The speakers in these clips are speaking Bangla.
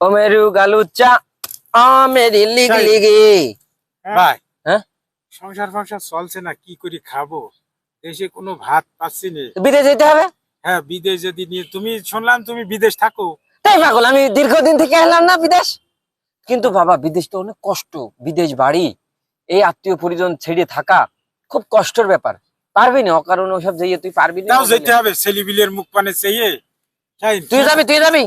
ও মেরু গালুচা আমেরি লিগি লিগি। ভাই হ্যাঁ সংসার ফংসার চলছে না, কি করে খাবো? দেশে কোনো ভাত পাচ্ছি না। বিদেশ যেতে হবে। হ্যাঁ, বিদেশ যদি নিয়ে, তুমি শুনলাম তুমি বিদেশ থাকো। তাই পাগল, আমি দীর্ঘদিন থেকে এলাম না বিদেশ। কিন্তু বাবা বিদেশ তো অনেক কষ্ট, বিদেশ বাড়ি, এই আত্মীয় পরিজন ছেড়ে থাকা খুব কষ্টের ব্যাপার। পারবি না অকারণ ওসব যাইয়ে, তুই পারবি না। তাও যেতে হবে, ছেলেবিলের মুখ পানে চেয়ে। তুই যাবি, তুই যাবি।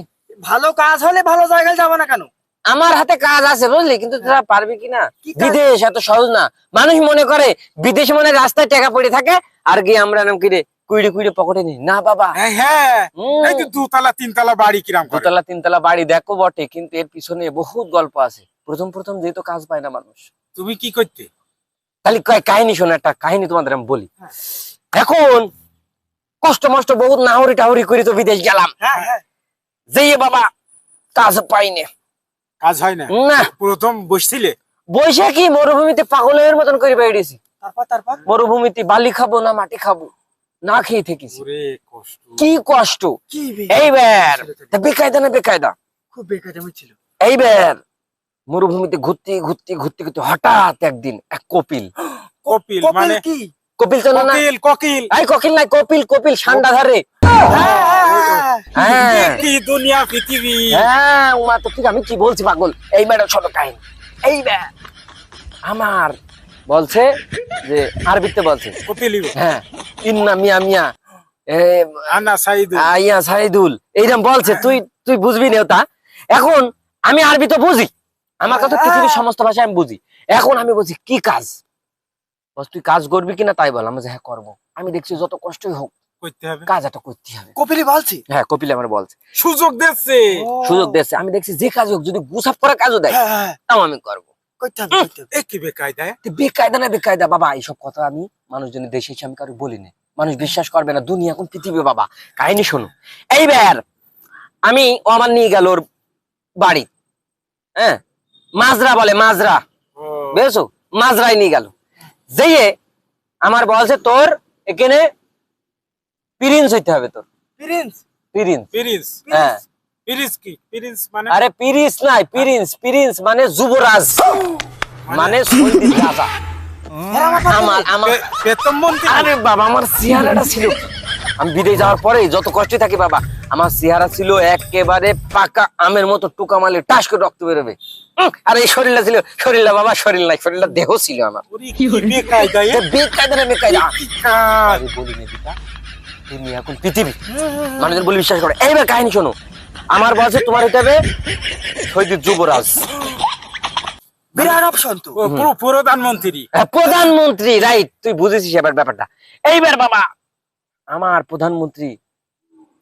ভালো কাজ হলে ভালো জায়গায় যাবো না কেন? আমার হাতে কাজ আছে বুঝলি, কিন্তু তোরা পারবি কিনা। কি কাজ? বিদেশ এত সহজ না। মানুষ মনে করে বিদেশ মনে রাস্তায় টাকা পড়ে থাকে, আর গিয়ে আমরা নাম কিরে কুইড়ে কুইড়ে পকেটে নি না বাবা। হ্যাঁ হ্যাঁ, এই তো দুতলা তিনতলা বাড়ি কিরাম করে। দুতলা তিনতলা বাড়ি দেখো বটে, কিন্তু এর পিছনে বহুত গল্প আছে। প্রথম প্রথম যেহেতু কাজ পায় না মানুষ। তুমি কি করতে? খালি কাহিনী শোনো, একটা কাহিনী তোমাদের আমি বলি। এখন কষ্ট মষ্ট বহুত নাহরি টাহরি করে তো বিদেশ গেলাম, হ্যাঁ হ্যাঁ, যেয়ে বাবা কাজ পাইনি কাজ হয় না? না। প্রথম বসছিলে? বৈশা কি মরুভূমিতে পাগলের মতন করে বেরিয়েছি। তারপর মরুভূমিতে বালি খাবো না মাটি খাবো, না খেয়ে থেকেছি। ওরে কষ্ট! কি কষ্ট! কি এইবার বেকায়দা না বেকায়দা, খুব বেকার ছিল। এইবার মরুভূমিতে ঘুরতে ঘুরতে ঘুরতে ঘুরতে হঠাৎ একদিন এক কপিল। কপিল মানে? কি কপিল তো না, কোকিল কোকিল। এই কোকিল নাই, কপিল কপিল সান্ডা ধারে। হ্যাঁ কি দুনিয়া পৃথিবী! হ্যাঁ উমা, তো ঠিক আমি কি বলছি পাগল। এইবার ছোট কাহিনী। এইবার আমার বলছে যে আরবিতে বলছে, কপিলি হ্যাঁ ইন্না মিয়া মিয়া আনা সাইদু। আইয়া সাইদুল এইরকম বলছে। তুই তুই বুঝবি না ওটা। এখন আমি আরবি তো বুঝি, আমার কথা পৃথিবীর সমস্ত ভাষা আমি বুঝি। এখন আমি বলছি কি কাজ, বস তুই কাজ করবি কিনা তাই বল। আমি হ্যাঁ করবো। আমি দেখছি যত কষ্টই হোক করতে হবে, কাজ একটা করতে হবে। কপিলি বলছি। হ্যাঁ কপিল আমার বলছে, সুযোগ দিচ্ছে। সুযোগ দিচ্ছে। আমি দেখছি যে কাজ হোক, যদি গুছাপ করা কাজও দেয় হ্যাঁ, তাও আমি করবো। করতে হবে। এ কি বেকায়দায়! বেকায়দা না বেকায়দা বাবা, এইসব কথা আমি মানুষজনের দেশে এসে আমি কারো বলি না। মানুষ বিশ্বাস করবে না, দুনিয়া এখন পৃথিবী বাবা। কাহিনী শোনো। এইবার আমি আমার নিয়ে গেল ওর বাড়ি, হ্যাঁ মাজরা বলে, মাজরা ও, বুঝেছো, মাজরায় নিয়ে গেল। যেয়ে আমার বলছে তোর এখানে প্রিন্স হইতে হবে, তোর প্রিন্স। প্রিন্স। প্রিন্স? হ্যাঁ প্রিন্স কি? প্রিন্স মানে? আরে প্রিন্স নাই, প্রিন্স প্রিন্স মানে যুবরাজ, মানে সৈনিক রাজা। আমার আমার বেতন মন্ত্রী? আরে বাবা আমার চেহারাটা ছিল, আমি বিদেশ যাওয়ার পরে যত কষ্ট থাকি বাবা, আমার চেহারা ছিল একেবারে পাকা আমের মতো, টুকা মারলে টাস করে রক্ত বেরোবে। আর এই শরীরটা ছিল, শরীরটা বাবা শরীর নাই, শরীরটা দেহ ছিল আমার। ওরে কি বেকায়দায়! বেকায়দা না বেকায়দা। কি কাজ! আমি বলি না দিদা, তুমি এখন পৃথিবী মানুষজন বলে বিশ্বাস করে। এইবার কাহিনী শোনো। আমার বলছে তোমার হইতে হবে শহীদ যুবরাজ, বিরাট অপশন তো। ও পুরো প্রধানমন্ত্রী। হ্যাঁ, প্রধানমন্ত্রী, রাইট, তুই বুঝেছিস এবার ব্যাপারটা। এইবার বাবা আমার প্রধানমন্ত্রী,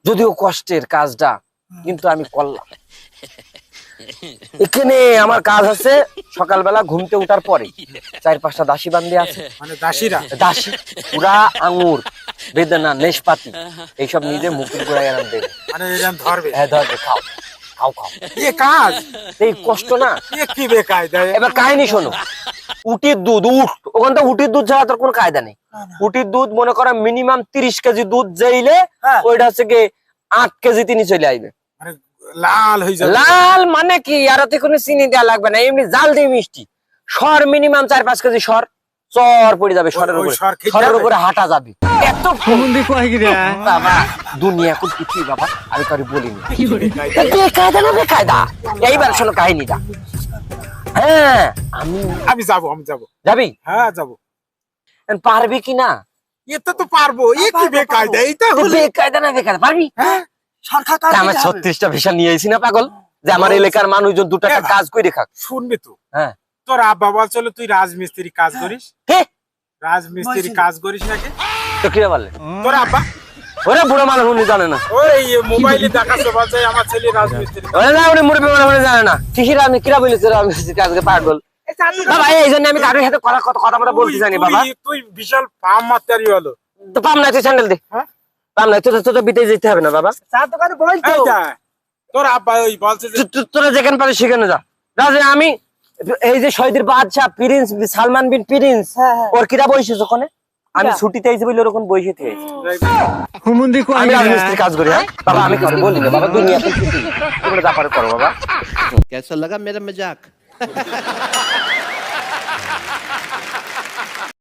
যদিও কষ্টের কাজটা, কিন্তু আমি করলাম। এখানে আমার কাজ আছে সকালবেলা ঘুমতে উঠার পরে 4-5টা দাসী বান্ধি আছে, মানে দাসীরা? দাসী পুরা আঙ্গুর বেদনা নেশপাতি এইসব নিজে মুখে করে এরম দেবে। মানে এরকম ধরবে? হ্যাঁ ধরবে, খাও খাও খাও। এ কাজ! এই কষ্ট না। এ কি বেকায়দায়! এবার কাহিনী শোনো। উটির দুধ, ওখান থেকে উটির দুধ ছাড়া তোর কোনো কায়দা নেই। উটির দুধ মনে করো মিনিমাম 30 কেজি দুধ যাইলে হ্যাঁ। ওইটা হচ্ছে কি 8 কেজি তিনি চলে আসবে। মানে লাল হয়ে যাবে? লাল মানে কি, আর ওতে কোনো চিনি দেওয়া লাগবে না, এমনি জাল দিয়ে মিষ্টি। সর মিনিমাম 4-5 কেজি সর, চর পড়ে যাবে সরের ওই উপরে, সর খেতে সরের হবে? উপরে হাঁটা যাবে। এত বাবা দুনিয়া এখন পৃথিবী বাবা, আমি কারো বলিনি। বেকায়দা না বেকায়দা। এইবার শোনো কাহিনীটা। হ্যাঁ আমি যাবো, আমি যাবো। যাবি, হ্যাঁ যাবো। পারবি কি না? এটা তো পারবো। এ কি বেকায়দা! এইটা হলে বেকায়দা না বেকায়দা, পারবি? হ্যাঁ, সরকার কাজ তা আমার 36টা ভিসা নিয়ে আইছি না পাগল, যে আমার এলাকার মানুষজন 2 টাকা কাজ করে খাক। শুনবি তো? হ্যাঁ তোর আব্বা বলছিল তুই রাজমিস্ত্রি কাজ করিস। কে রাজমিস্ত্রি বলছিল। কাজ করিস নাকি? তো কিরা বললে? তোর আব্বা ওরে বুড়ো মানুষ উনি জানে না, ওই মোবাইলে দেখাচ্ছে, বলছে আমার ছেলে রাজমিস্ত্রি। ওরে না উনি মুরব্বী মানুষ জানে না। কিরা আমি কিরা বলেছি রাজমিস্ত্রি কাজকে পাগল বাবা, এই জন্য আমি কারোর সাথে কথা বলতে বলতে জানি বাবা। তুই বিশাল পাম মাতারি হলো। তো পাম না, তুই স্যান্ডেল দে। হ্যাঁ? পাম না, তো বিদেশ যেতে হবে না বাবা। চার দোকানে বলতো। এই যা, তোর আব্বা ওই বলছে যে তোরা যেখানে পারিস সেখানে যা। রাজে আমি এই যে শহীদের বাদশাহ প্রিন্স সালমান বিন প্রিন্স, হ্যাঁ, হ্যাঁ। ওর কিরা বসেছে ওখানে, আমি ছুটিতে আইছি বলে ওরকম বসে থেকেছি হুমুন্দি আমি রাজমিস্ত্রি কাজ করি হ্যাঁ বাবা আমি কিছু বলি না বাবা দুনিয়া এখন ছুটি তোমরা যা পারো করো বাবা कैसा लगा मेरा मजाक